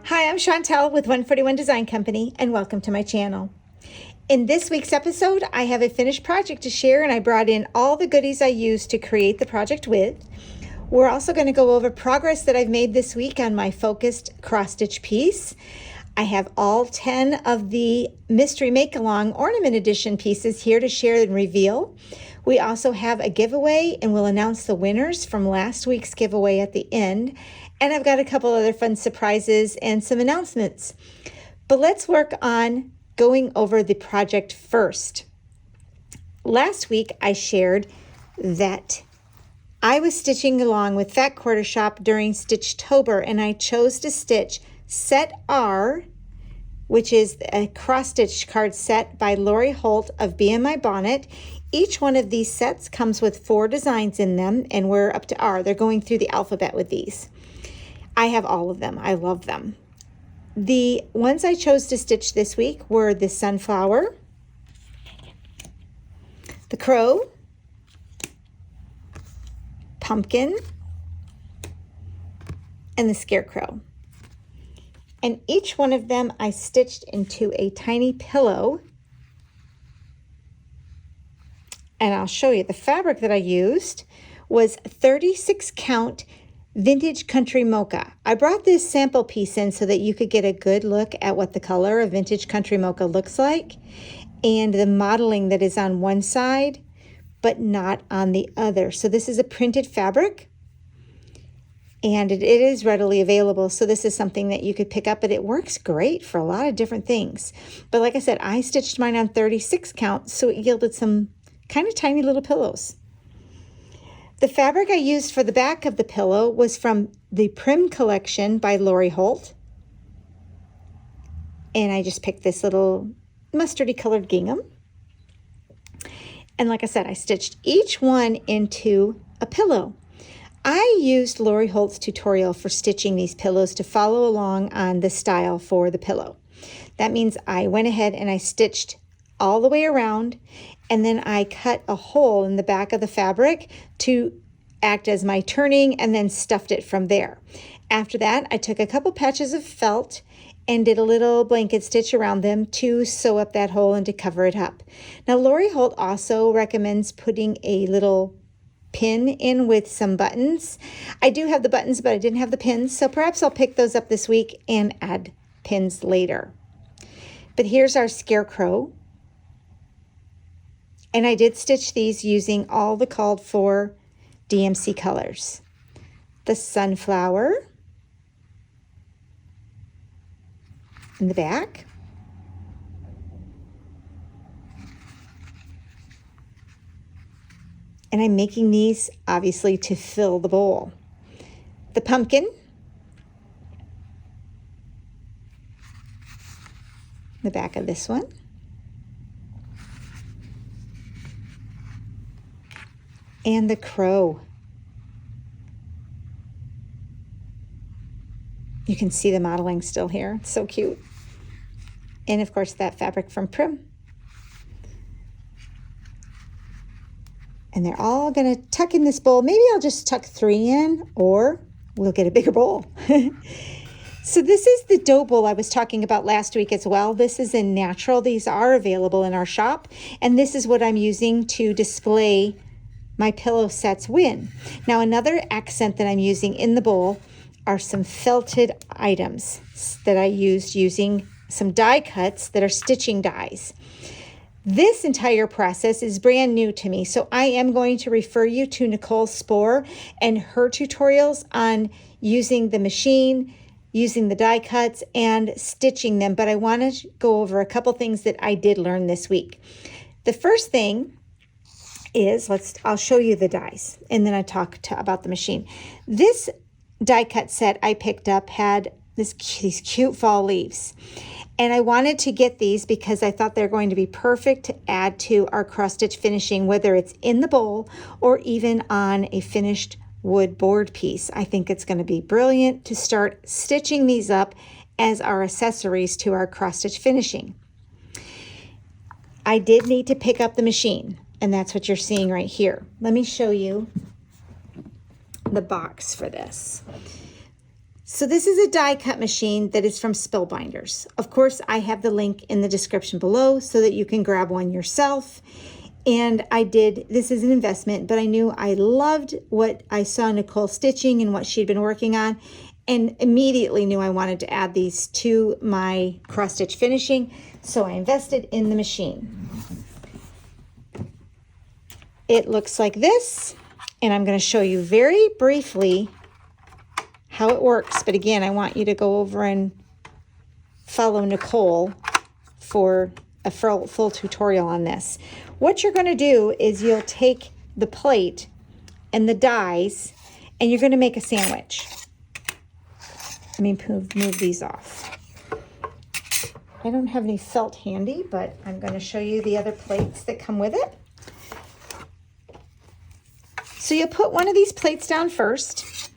Hi, I'm Chantelle with 141 Design Company, and welcome to my channel. In this week's episode, I have a finished project to share, and I brought in all the goodies I used to create the project with. We're also going to go over progress that I've made this week on my focused cross-stitch piece. I have all 10 of the Mystery Make-Along Ornament Edition pieces here to share and reveal. We also have a giveaway, and we'll announce the winners from last week's giveaway at the end. And I've got a couple other fun surprises and some announcements. But let's work on going over the project first. Last week, I shared that I was stitching along with Fat Quarter Shop during Stitchtober, and I chose to stitch Set R, which is a cross-stitch card set by Lori Holt of Be In My Bonnet. Each one of these sets comes with 4 designs in them, and we're up to R. They're going through the alphabet with these. I have all of them. I love them. The ones I chose to stitch this week were the sunflower, the crow, pumpkin, and the scarecrow. And each one of them I stitched into a tiny pillow. And I'll show you. The fabric that I used was 36 count Vintage Country Mocha. I brought this sample piece in so that you could get a good look at what the color of Vintage Country Mocha looks like and the modeling that is on one side but not on the other. So this is a printed fabric, and it is readily available. So this is something that you could pick up, but it works great for a lot of different things. But like I said, I stitched mine on 36 count, so it yielded some kind of tiny little pillows. The fabric I used for the back of the pillow was from the Prim collection by Lori Holt. And I just picked this little mustardy colored gingham. And like I said, I stitched each one into a pillow. I used Lori Holt's tutorial for stitching these pillows to follow along on the style for the pillow. That means I went ahead and I stitched all the way around, and then I cut a hole in the back of the fabric to act as my turning, and then stuffed it from there. After that, I took a couple patches of felt and did a little blanket stitch around them to sew up that hole and to cover it up. Now, Lori Holt also recommends putting a little pin in with some buttons. I do have the buttons, but I didn't have the pins, so perhaps I'll pick those up this week and add pins later. But here's our scarecrow. And I did stitch these using all the called for DMC colors. The sunflower in the back. And I'm making these obviously to fill the bowl. The pumpkin, the back of this one. And the crow. You can see the modeling still here. It's so cute. And of course, that fabric from Prim. And they're all going to tuck in this bowl. Maybe I'll just tuck 3 in, or we'll get a bigger bowl. So this is the dough bowl I was talking about last week as well. This is in natural. These are available in our shop. And this is what I'm using to display my pillow sets win. Now, another accent that I'm using in the bowl are some felted items that I used using some die cuts that are stitching dies. This entire process is brand new to me, so I am going to refer you to Nicole Spohr and her tutorials on using the machine, using the die cuts, and stitching them. But I want to go over a couple things that I did learn this week. The first thing is, I'll show you the dies, and then I talk about the machine. This die cut set I picked up had these cute fall leaves, and I wanted to get these because I thought they're going to be perfect to add to our cross stitch finishing, whether it's in the bowl or even on a finished wood board piece. I think it's going to be brilliant to start stitching these up as our accessories to our cross stitch finishing. I did need to pick up the machine, and that's what you're seeing right here. Let me show you the box for this. So this is a die cut machine that is from Spellbinders. Of course, I have the link in the description below so that you can grab one yourself. And this is an investment, but I knew I loved what I saw Nicole stitching and what she'd been working on, and immediately knew I wanted to add these to my cross stitch finishing. So I invested in the machine. It looks like this, and I'm going to show you very briefly how it works. But again, I want you to go over and follow Nicole for a full tutorial on this. What you're going to do is you'll take the plate and the dies, and you're going to make a sandwich. Let me move these off. I don't have any felt handy, but I'm going to show you the other plates that come with it. So you put one of these plates down first.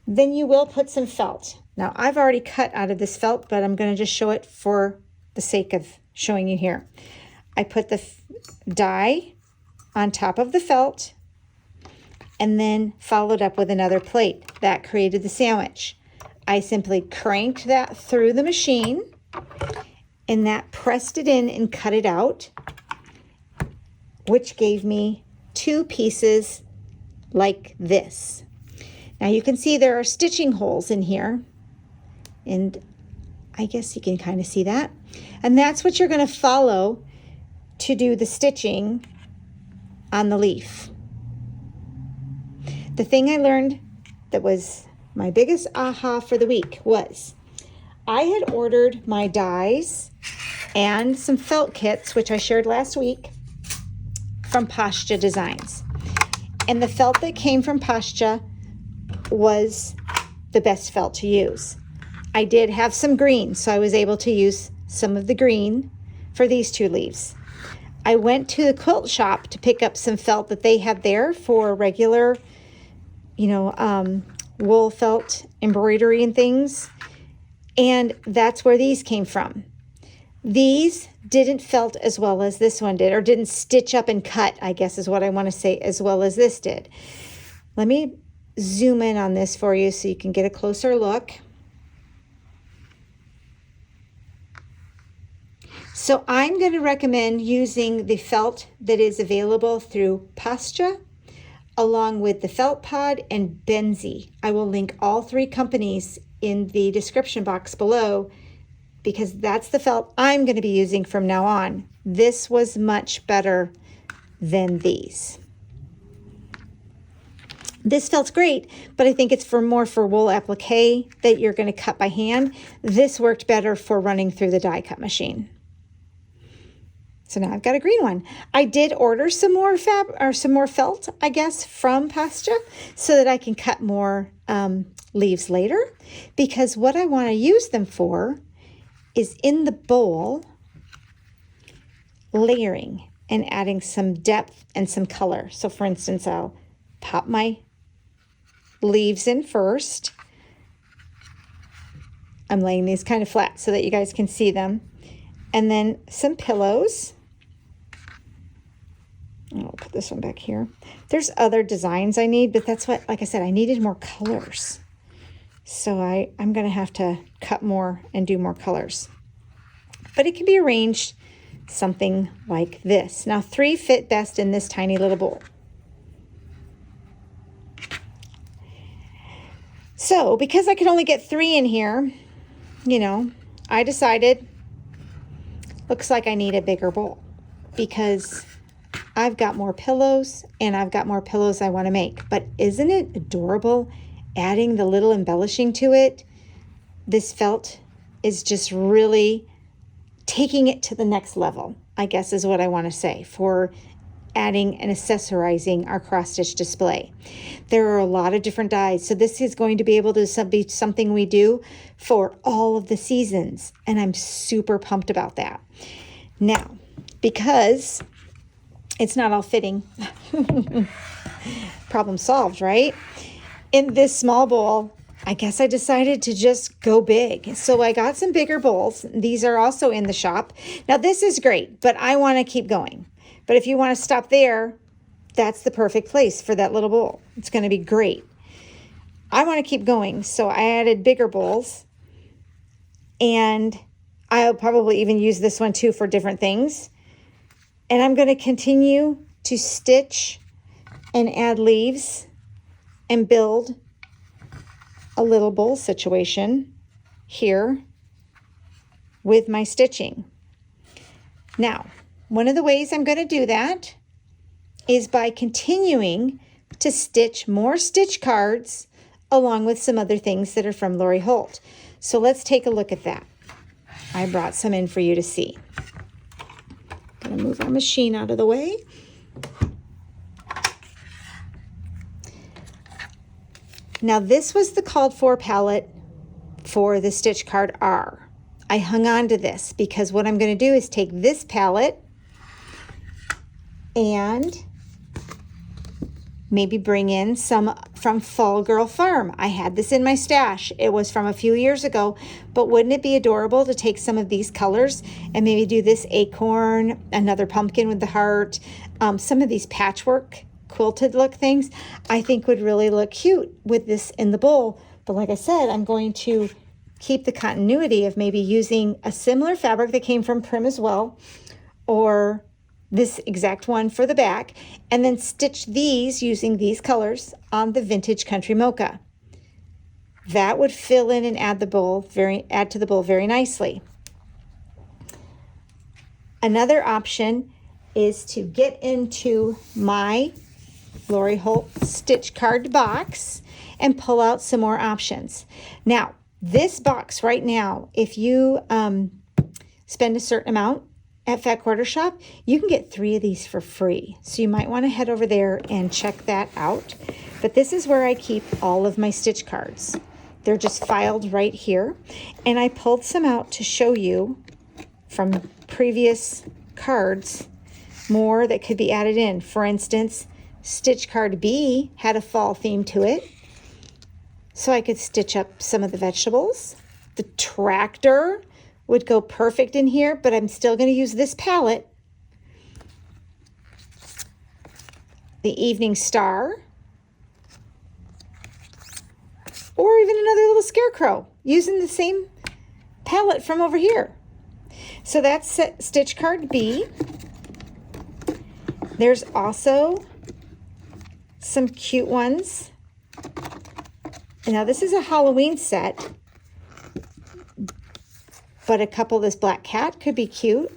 Then you will put some felt. Now I've already cut out of this felt, but I'm going to just show it for the sake of showing you here. I put the die on top of the felt and then followed up with another plate. That created the sandwich. I simply cranked that through the machine, and that pressed it in and cut it out, which gave me two pieces like this. Now you can see there are stitching holes in here, and I guess you can kind of see that. And that's what you're going to follow to do the stitching on the leaf. The thing I learned that was my biggest aha for the week was I had ordered my dies and some felt kits, which I shared last week, from Pascha Designs. And the felt that came from Pascha was the best felt to use. I did have some green, so I was able to use some of the green for these two leaves. I went to the quilt shop to pick up some felt that they have there for regular, wool felt embroidery and things. And that's where these came from. These didn't felt as well as this one did, or didn't stitch up and cut, I guess is what I want to say, as well as this did. Let me zoom in on this for you so you can get a closer look. So I'm going to recommend using the felt that is available through Pascha, along with the Felt Pod and Benzie. I will link all three companies in the description box below, because that's the felt I'm going to be using from now on. This was much better than these. This felt's great, but I think it's more for wool applique that you're going to cut by hand. This worked better for running through the die cut machine. So now I've got a green one. I did order some more felt, I guess, from Pascha so that I can cut more leaves later, because what I want to use them for is in the bowl, layering and adding some depth and some color. So for instance, I'll pop my leaves in first. I'm laying these kind of flat so that you guys can see them. And then some pillows. I'll put this one back here. There's other designs I need, but that's what, like I said, I needed more colors. So I'm going to have to cut more and do more colors. But it can be arranged something like this. Now 3 fit best in this tiny little bowl. So because I could only get 3 in here, I decided, looks like I need a bigger bowl, because I've got more pillows and I've got more pillows I want to make. But isn't it adorable adding the little embellishing to it? This felt is just really taking it to the next level, I guess is what I want to say, for adding and accessorizing our cross-stitch display. There are a lot of different dies, so this is going to be able to be something we do for all of the seasons, and I'm super pumped about that. Now, because it's not all fitting, problem solved, right? In this small bowl, I guess I decided to just go big. So I got some bigger bowls. These are also in the shop. Now this is great, but I want to keep going. But if you want to stop there, that's the perfect place for that little bowl. It's going to be great. I want to keep going. So I added bigger bowls, and I'll probably even use this one too for different things. And I'm going to continue to stitch and add leaves and build a little bowl situation here with my stitching. Now, one of the ways I'm going to do that is by continuing to stitch more stitch cards along with some other things that are from Lori Holt. So let's take a look at that. I brought some in for you to see. I'm going to move our machine out of the way. Now this was the called for palette for the stitch card R. I hung on to this because what I'm going to do is take this palette and maybe bring in some from Fall Girl Farm. I had this in my stash. It was from a few years ago, but wouldn't it be adorable to take some of these colors and maybe do this acorn, another pumpkin with the heart, some of these patchwork quilted look things I think would really look cute with this in the bowl. But like I said, I'm going to keep the continuity of maybe using a similar fabric that came from Prim as well, or this exact one for the back, and then stitch these using these colors on the Vintage Country Mocha. That would fill in and add to the bowl very nicely. Another option is to get into my Lori Holt stitch card box and pull out some more options. Now, this box right now, if you spend a certain amount at Fat Quarter Shop, you can get 3 of these for free. So you might want to head over there and check that out. But this is where I keep all of my stitch cards. They're just filed right here. And I pulled some out to show you from previous cards more that could be added in. For instance, stitch card B had a fall theme to it, so I could stitch up some of the vegetables. The tractor would go perfect in here, but I'm still going to use this palette. The evening star, or even another little scarecrow using the same palette from over here. So that's stitch card B. There's also some cute ones. And now this is a Halloween set, but a couple of this black cat could be cute.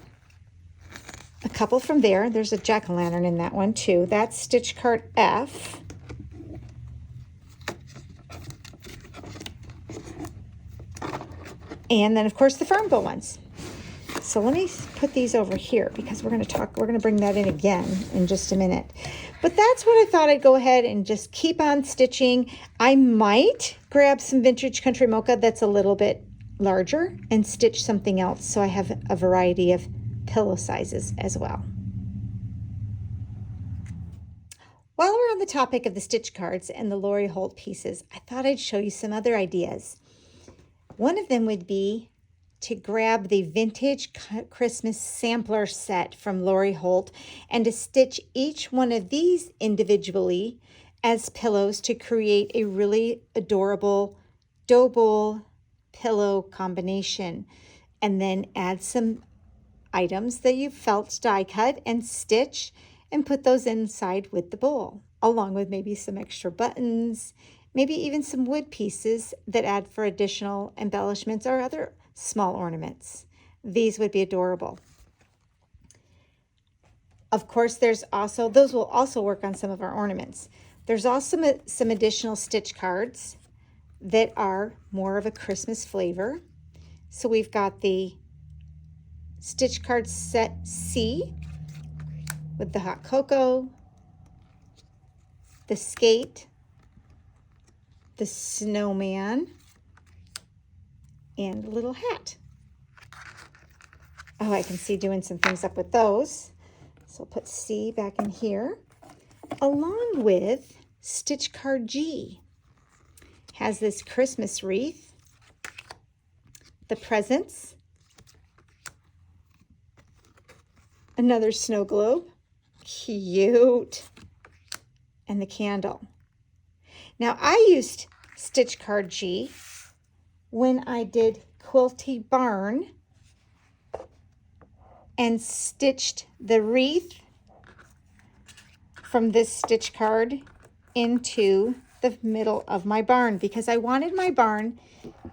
A couple from there. There's a jack-o'-lantern in that one too. That's stitch card F. And then of course the Farmville ones. So let me put these over here because we're going to bring that in again in just a minute. But that's what I thought. I'd go ahead and just keep on stitching. I might grab some Vintage Country Mocha that's a little bit larger and stitch something else so I have a variety of pillow sizes as well. While we're on the topic of the stitch cards and the Lori Holt pieces, I thought I'd show you some other ideas. One of them would be to grab the Vintage Christmas Sampler set from Lori Holt and to stitch each one of these individually as pillows to create a really adorable dough bowl pillow combination, and then add some items that you felt die cut and stitch and put those inside with the bowl, along with maybe some extra buttons, maybe even some wood pieces that add for additional embellishments or other small ornaments. These would be adorable. Of course, those will also work on some of our ornaments. There's also some additional stitch cards that are more of a Christmas flavor. So we've got the stitch card set C with the hot cocoa, the skate, the snowman, and a little hat. Oh, I can see doing some things up with those. So I'll put C back in here, along with stitch card G. Has this Christmas wreath, the presents, another snow globe, cute, and the candle. Now I used Stitch Card G when I did Quilty Barn and stitched the wreath from this stitch card into the middle of my barn because I wanted my barn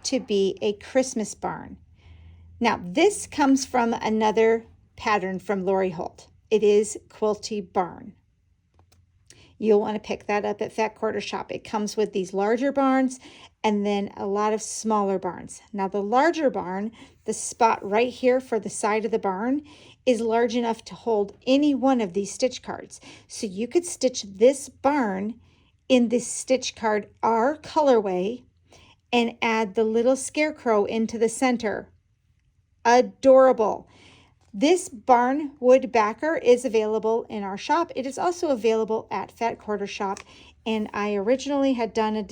to be a Christmas barn. Now, this comes from another pattern from Lori Holt. It is Quilty Barn. You'll want to pick that up at Fat Quarter Shop. It comes with these larger barns and then a lot of smaller barns. Now, the larger barn, the spot right here for the side of the barn, is large enough to hold any one of these stitch cards. So you could stitch this barn in this stitch card R colorway and add the little scarecrow into the center. Adorable. This barn wood backer is available in our shop. It is also available at Fat Quarter Shop, and I originally had done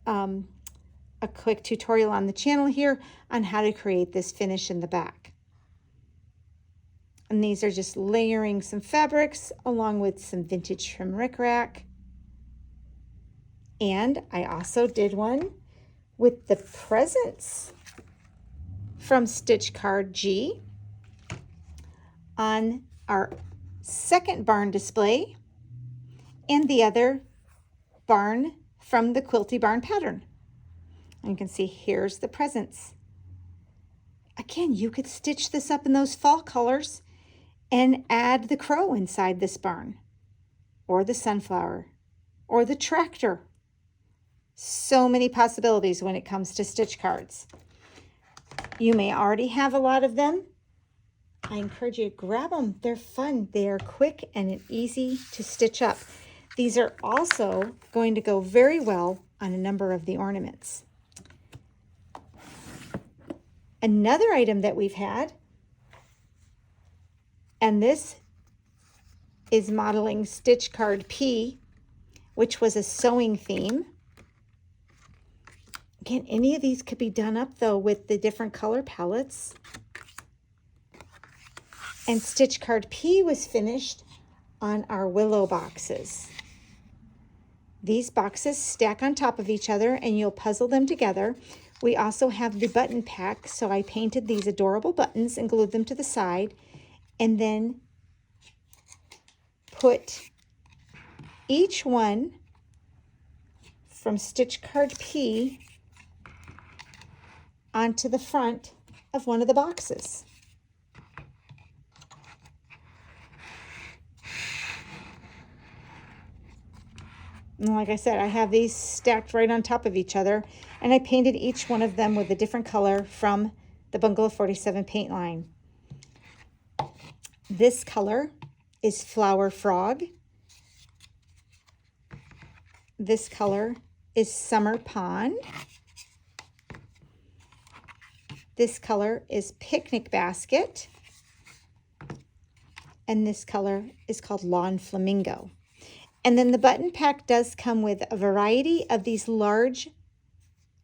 a quick tutorial on the channel here on how to create this finish in the back. And these are just layering some fabrics along with some vintage trim rickrack. And I also did one with the presents from Stitch Card G on our second barn display and the other barn from the Quilty Barn pattern. And you can see here's the presents. Again, you could stitch this up in those fall colors and add the crow inside this barn, or the sunflower, or the tractor. So many possibilities when it comes to stitch cards. You may already have a lot of them. I encourage you to grab them. They're fun. They are quick and easy to stitch up. These are also going to go very well on a number of the ornaments. Another item that we've had, and this is modeling Stitch Card P, which was a sewing theme. Again, any of these could be done up though with the different color palettes. And Stitch Card P was finished on our willow boxes. These boxes stack on top of each other and you'll puzzle them together. We also have the button pack, so I painted these adorable buttons and glued them to the side and then put each one from Stitch Card P onto the front of one of the boxes. And like I said, I have these stacked right on top of each other, and I painted each one of them with a different color from the Bungalow 47 paint line. This color is Flower Frog. This color is Summer Pond. This color is Picnic Basket. And this color is called Lawn Flamingo. And then the button pack does come with a variety of these large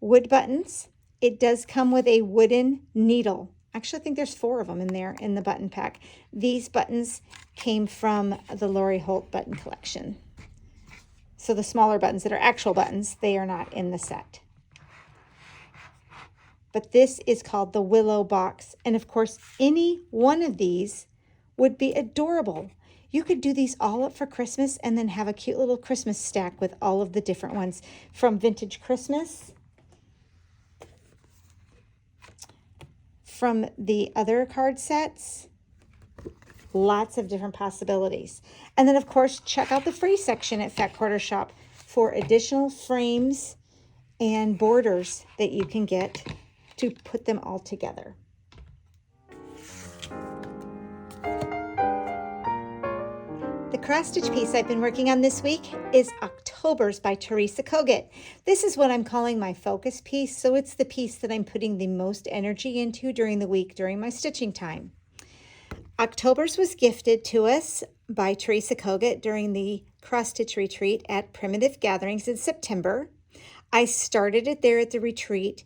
wood buttons. It does come with a wooden needle. Actually, I think there's 4 of them in there in the button pack. These buttons came from the Lori Holt button collection. So the smaller buttons that are actual buttons, they are not in the set. But this is called the Willow Box. And of course, any one of these would be adorable. You could do these all up for Christmas and then have a cute little Christmas stack with all of the different ones from Vintage Christmas, from the other card sets. Lots of different possibilities. And then, of course, check out the free section at Fat Quarter Shop for additional frames and borders that you can get to put them all together. The cross-stitch piece I've been working on this week is October's by Teresa Kogut. This is what I'm calling my focus piece, so it's the piece that I'm putting the most energy into during the week during my stitching time. October's was gifted to us by Teresa Kogut during the cross-stitch retreat at Primitive Gatherings in September. I started it there at the retreat,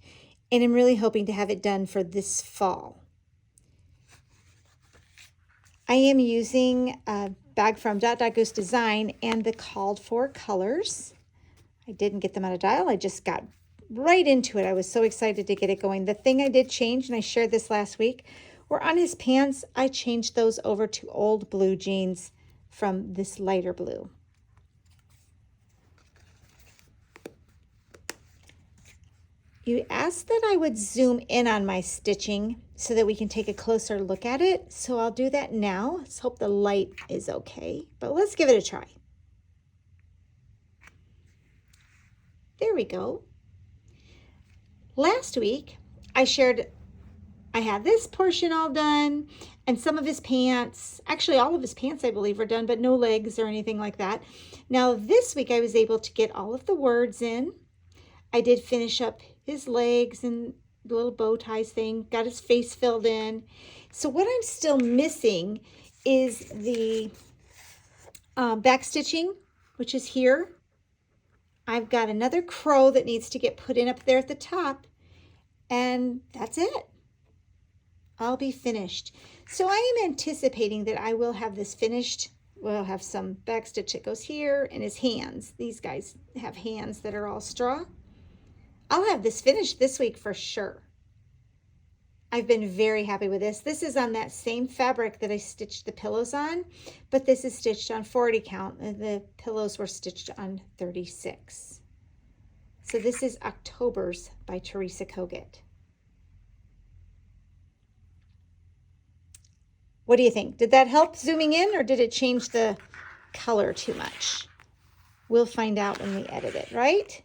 and I'm really hoping to have it done for this fall. I am using a bag from Goose Design and the called for colors. I didn't get them on a dial. I just got right into it. I was so excited to get it going. The thing I did change, and I shared this last week, were on his pants, I changed those over to old blue jeans from this lighter blue. You asked that I would zoom in on my stitching so that we can take a closer look at it. So I'll do that now. Let's hope the light is okay, but let's give it a try. There we go. Last week, I shared I had this portion all done and some of his pants. Actually, all of his pants, I believe, are done, but no legs or anything like that. Now, this week, I was able to get all of the words in. I did finish up his legs and the little bow ties thing, got his face filled in. So what I'm still missing is the back stitching, which is here. I've got another crow that needs to get put in up there at the top, and that's it. I'll be finished. So I am anticipating that I will have this finished. We'll have some back stitch that goes here, and his hands. These guys have hands that are all straw. I'll have this finished this week for sure. I've been very happy with this. This is on that same fabric that I stitched the pillows on, but this is stitched on 40 count, and the pillows were stitched on 36. So this is October's by Teresa Kogut. What do you think? Did that help zooming in, or did it change the color too much? We'll find out when we edit it, right?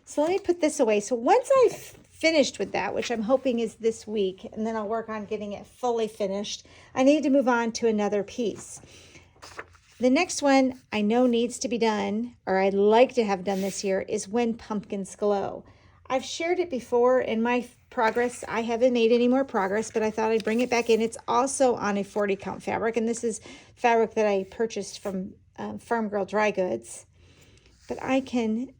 So let me put this away. So once I've finished with that, which I'm hoping is this week, and then I'll work on getting it fully finished, I need to move on to another piece. The next one I know needs to be done, or I'd like to have done this year, is When Pumpkins Glow. I've shared it before in my progress. I haven't made any more progress, but I thought I'd bring it back in. It's also on a 40 count fabric, and this is fabric that I purchased from Farm Girl Dry Goods. But I can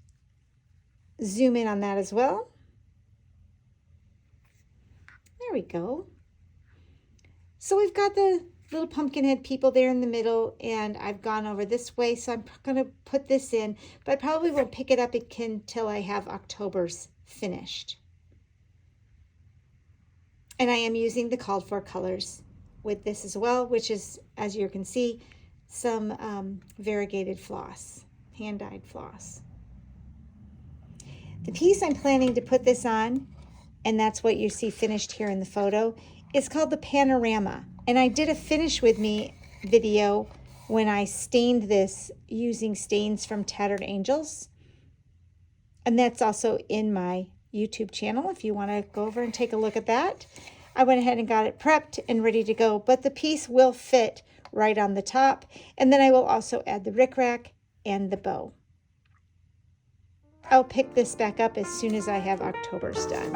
zoom in on that as well. There we go. So we've got the little pumpkin head people there in the middle, and I've gone over this way, so I'm going to put this in, but I probably won't pick it up until I have October's finished. And I am using the called for colors with this as well, which is, as you can see, some variegated floss, hand-dyed floss. The piece I'm planning to put this on, and that's what you see finished here in the photo, is called the Panorama. And I did a finish with me video when I stained this using stains from Tattered Angels. And that's also in my YouTube channel if you want to go over and take a look at that. I went ahead and got it prepped and ready to go, but the piece will fit right on the top. And then I will also add the rickrack and the bow. I'll pick this back up as soon as I have October's done.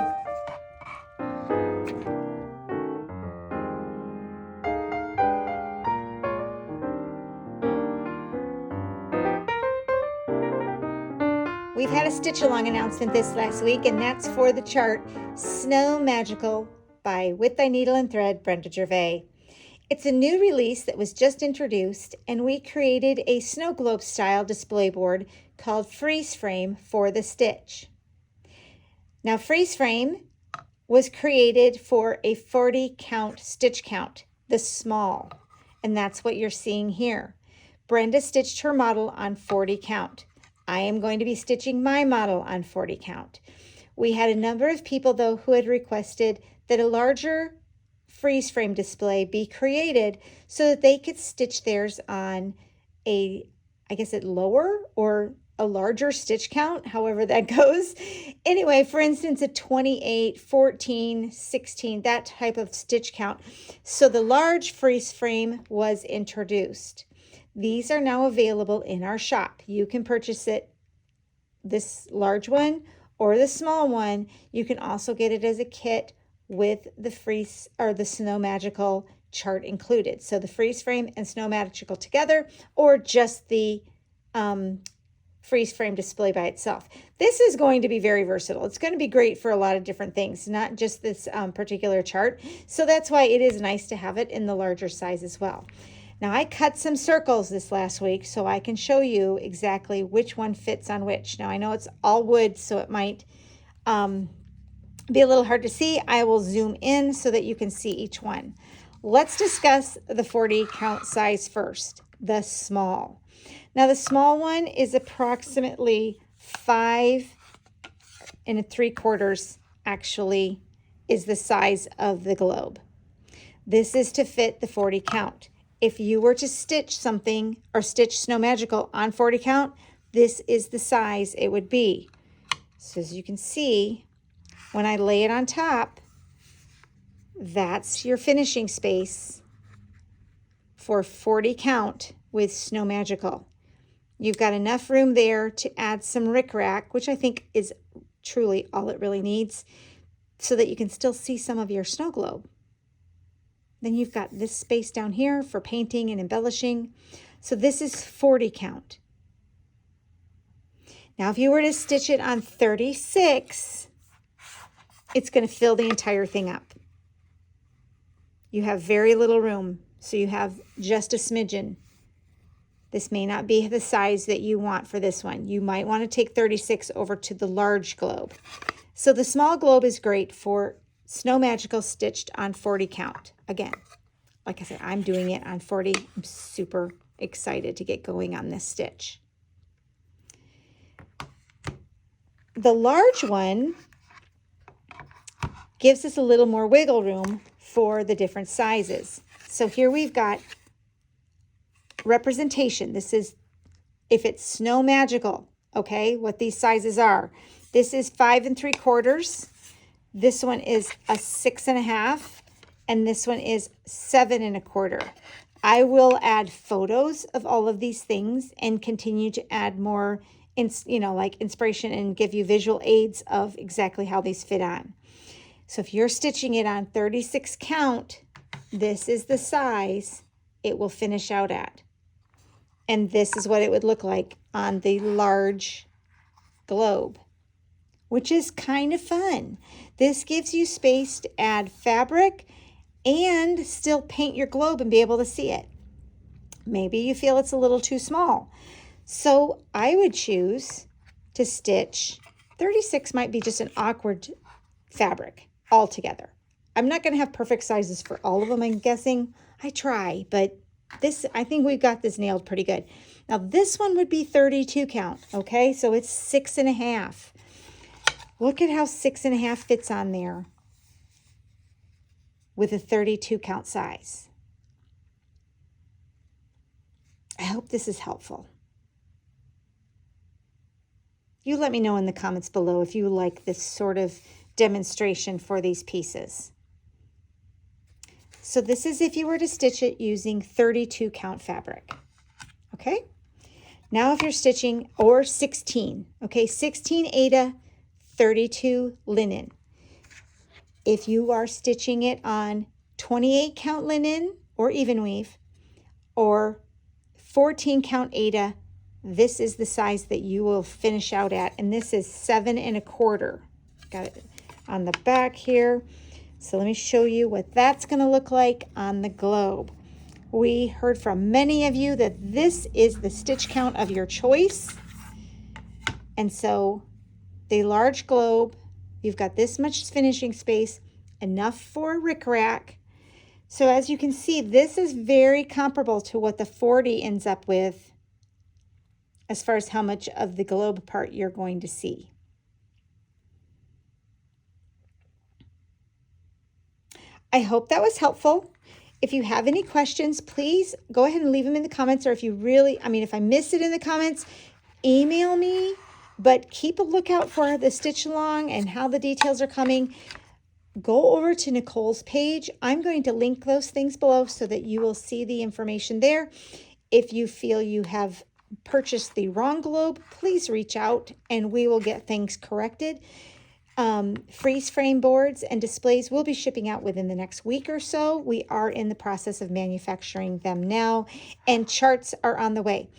We've had a stitch along announcement this last week, and that's for the chart Snow Magical by With Thy Needle and Thread, Brenda Gervais. It's a new release that was just introduced, and we created a snow globe style display board called Freeze Frame for the stitch. Now, Freeze Frame was created for a 40 count stitch count, the small, and that's what you're seeing here. Brenda stitched her model on 40 count. I am going to be stitching my model on 40 count. We had a number of people, though, who had requested that a larger freeze frame display be created so that they could stitch theirs on a, I guess, it lower or a larger stitch count, however that goes. Anyway, for instance, a 28, 14, 16, that type of stitch count. So the large freeze frame was introduced. These are now available in our shop. You can purchase it, this large one or the small one. You can also get it as a kit with the freeze or the Snow Magical chart included. So the freeze frame and Snow Magical together, or just the freeze frame display by itself. This is going to be very versatile. It's going to be great for a lot of different things, not just this particular chart. So that's why it is nice to have it in the larger size as well. Now, I cut some circles this last week so I can show you exactly which one fits on which. Now, I know it's all wood, so it might be a little hard to see. I will zoom in so that you can see each one. Let's discuss the 40 count size first, the small. Now the small one is approximately 5 3/4 actually is the size of the globe. This is to fit the 40 count. If you were to stitch something or stitch Snow Magical on 40 count, this is the size it would be. So as you can see, when I lay it on top, that's your finishing space for 40 count with Snow Magical. You've got enough room there to add some rickrack, which I think is truly all it really needs, so that you can still see some of your snow globe. Then you've got this space down here for painting and embellishing. So this is 40 count. Now if you were to stitch it on 36, it's going to fill the entire thing up. You have very little room, so you have just a smidgen. This may not be the size that you want for this one. You might want to take 36 over to the large globe. So the small globe is great for Snow Magical stitched on 40 count. Again, like I said, I'm doing it on 40. I'm super excited to get going on this stitch. The large one gives us a little more wiggle room for the different sizes. So here we've got representation. This is if it's Snow Magical, okay, what these sizes are. This is 5 3/4. This one is a 6 1/2, and this one is 7 1/4. I will add photos of all of these things and continue to add more, like inspiration and give you visual aids of exactly how these fit on. So if you're stitching it on 36 count, this is the size it will finish out at. And this is what it would look like on the large globe, which is kind of fun. This gives you space to add fabric and still paint your globe and be able to see it. Maybe you feel it's a little too small. So I would choose to stitch 36. Might be just an awkward fabric altogether. I'm not going to have perfect sizes for all of them, I'm guessing. I try, but this, I think we've got this nailed pretty good. Now this one would be 32 count, okay? So it's 6 1/2. Look at how 6 1/2 fits on there with a 32 count size. I hope this is helpful. You let me know in the comments below if you like this sort of demonstration for these pieces. So this is if you were to stitch it using 32 count fabric, okay? Now if you're stitching, or 16, okay, 16 Aida, 32 linen. If you are stitching it on 28 count linen or even weave, or 14 count Aida, this is the size that you will finish out at, and this is 7 1/4. Got it on the back here. So let me show you what that's going to look like on the globe. We heard from many of you that this is the stitch count of your choice. And so the large globe, you've got this much finishing space, enough for rickrack. So as you can see, this is very comparable to what the 40 ends up with as far as how much of the globe part you're going to see. I hope that was helpful. If you have any questions, please go ahead and leave them in the comments, or if you really, if I missed it in the comments, email me, but keep a lookout for the stitch along and how the details are coming. Go over to Nicole's page. I'm going to link those things below so that you will see the information there. If you feel you have purchased the wrong globe, please reach out and we will get things corrected. Freeze frame boards and displays will be shipping out within the next week or so. We are in the process of manufacturing them now, and charts are on the way.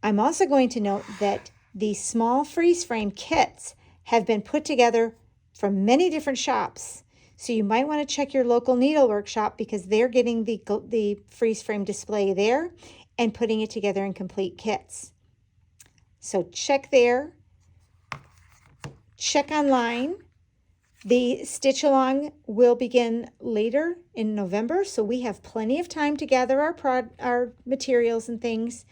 I'm also going to note that the small freeze frame kits have been put together from many different shops. So you might want to check your local needlework shop, because they're getting the freeze frame display there and putting it together in complete kits. So check there. check online. The stitch along will begin later in November, so we have plenty of time to gather our materials and things.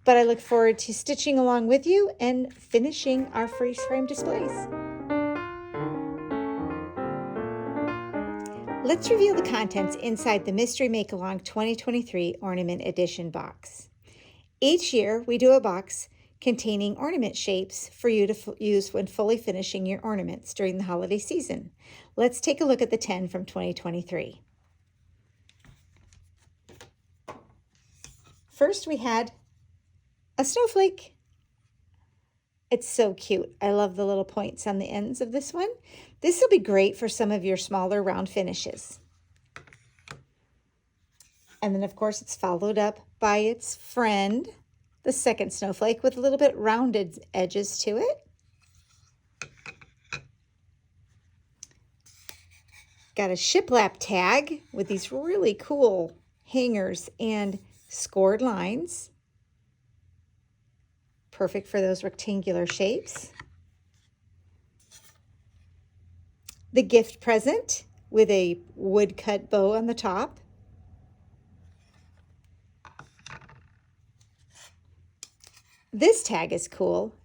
But I look forward to stitching along with you and finishing our freeze frame displays. Let's reveal the contents inside the Mystery Make-Along 2023 Ornament Edition box. Each year, we do a box containing ornament shapes for you to use when fully finishing your ornaments during the holiday season. Let's take a look at the 10 from 2023. First, we had a snowflake. It's so cute. I love the little points on the ends of this one. This will be great for some of your smaller round finishes. And then, of course, it's followed up by its friend, the second snowflake, with a little bit rounded edges to it. Got a shiplap tag with these really cool hangers and scored lines. Perfect for those rectangular shapes. The gift present with a woodcut bow on the top. This tag is cool.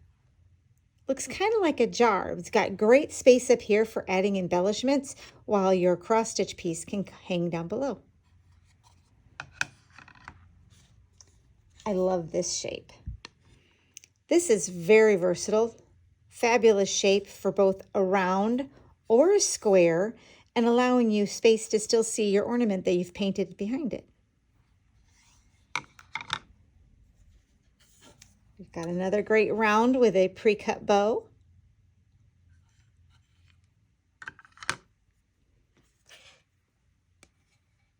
Looks kind of like a jar. It's got great space up here for adding embellishments while your cross stitch piece can hang down below. I love this shape. This is very versatile, fabulous shape for both a round or a square and allowing you space to still see your ornament that you've painted behind it. We've got another great round with a pre-cut bow.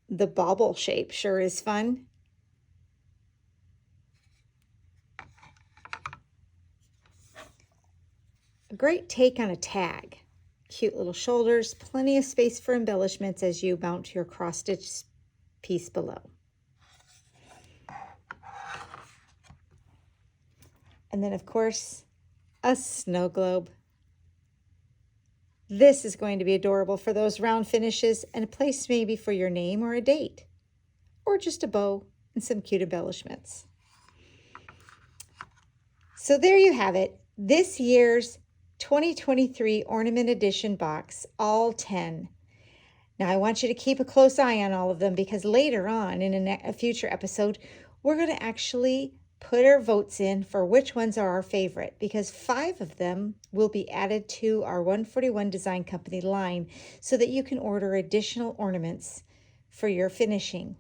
The bauble shape sure is fun. A great take on a tag. Cute little shoulders, plenty of space for embellishments as you mount your cross-stitch piece below. And then, of course, a snow globe. This is going to be adorable for those round finishes and a place maybe for your name or a date, or just a bow and some cute embellishments. So there you have it, this year's 2023 Ornament Edition box, all 10. Now I want you to keep a close eye on all of them because later on in a future episode, we're going to actually put our votes in for which ones are our favorite because 5 of them will be added to our 141 Design Company line so that you can order additional ornaments for your finishing.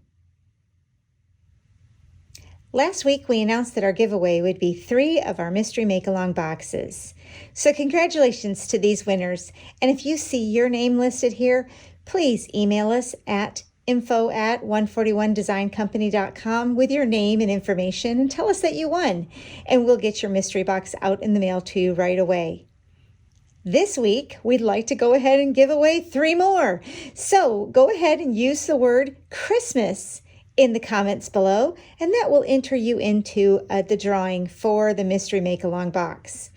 Last week, we announced that our giveaway would be 3 of our Mystery Make-Along boxes. So congratulations to these winners. And if you see your name listed here, please email us at info@141designcompany.com with your name and information and tell us that you won. And we'll get your mystery box out in the mail to you right away. This week, we'd like to go ahead and give away 3 more. So go ahead and use the word Christmas in the comments below, and that will enter you into the drawing for the Mystery Make-Along box.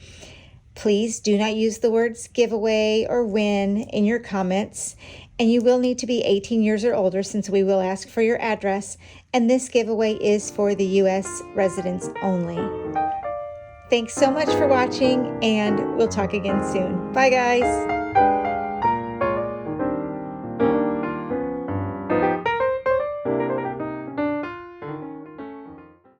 Please do not use the words giveaway or win in your comments, and you will need to be 18 years or older since we will ask for your address, and this giveaway is for the U.S. residents only. Thanks so much for watching, and we'll talk again soon. Bye, guys.